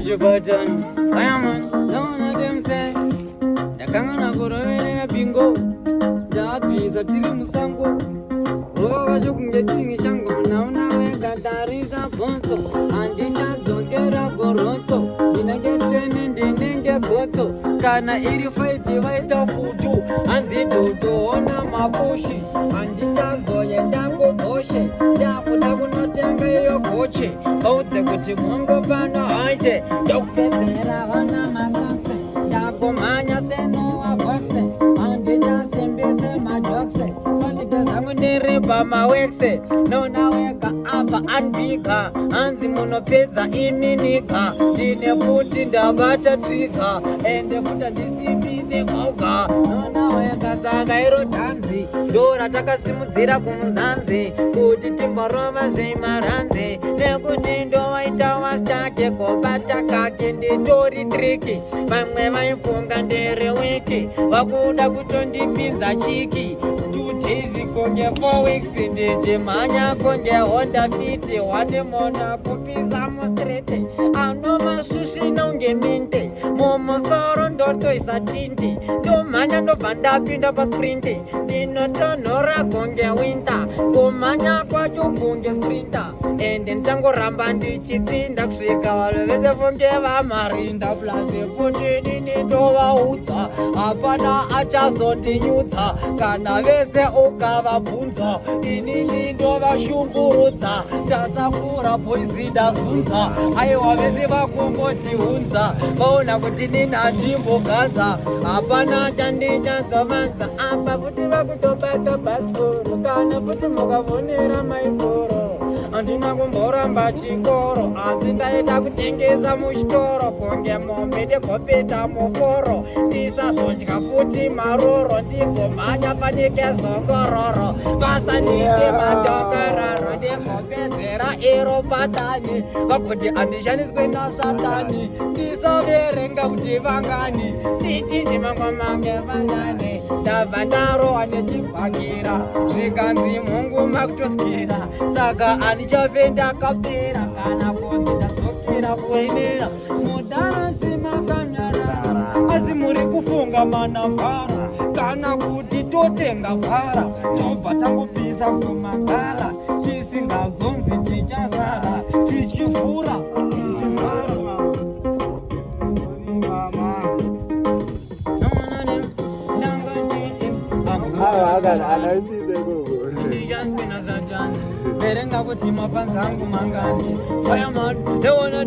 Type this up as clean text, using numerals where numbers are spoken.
your button. Fireman, none of them say. Yakangana Goro bingo. Jabs a Tilimusango. Oh, you can get in Shango. Now I got that is a ponzo. And the chance don't get a boronzo. In a get them in the name bozo. Kana 85 white of food. And the dodo on a mabushi. And the tazo and dango boshe. Yapu not tell your coche. Both the good Mungo Bana Haje. Doctor Ravana Masanse. Yapo Mania say no a boxe. And the dance and base my jokes. Only the Samunere Bama Wexe. No now I got Alpha and Bika. And the monopeza iminika. Dine put in the butter trigger. And the foot and the CB the Moga. No now I got Sagairo Tanzi. Dora Takasimudzira Kumuzanzi. Kuti Timbaroma Zemaranzi. Nekutindo waita wastake kobata kake nditori triki. Vamwe vaifunga ndere wiki. Vakuda kutondipinza chiki. 2 days konge 4 weeks ndije manya konge Honda Fit wane mona kupisa mostrete. Ano mashushi nonge minte. Momo soro ndoto isatinte. Do manya ndo banda pinda pa sprinte. Dino tonora konge winter. Kumanya kwa chukunge sprinter. Ende ntango ramba ndichipinda kusvika valovese fonge vamarinda plase fotini nitovaudza hapana achazondinyudza kana vese ukavabvunza inini ndovashungurudza ndasakura poisi ndazunza aiwa vese vakungotiunza vaona kuti nini handimboganza hapana chandichazomanza apa futi vakutobata bhasikoro kana futi mukavhonera maikoro andina kumboramba chikoro asi ndaida kutengesa muchitoro konge mombe ndegopeta muforo ndisazodya futi maroro ndigomhanya panike zongororo pasanike madokoraro ndegopedzera iro patani vakuti handishaniswe nasatani ndisaverenga kuti vangani ndichinji mamwe mange vangani ndabva ndarohwa nechibhakira zvikanzi mungu makutoskira saka handichavenda kapera kana kuti ndadzokera kuenera mudarasi makanyarara asi muri kufunga manambara kana kuti totenga bhara tobva tangopisa kumagara tisingazonzi tichazara tichivhura Verenga kuti mapanzangu mangani. Fireman, they wanna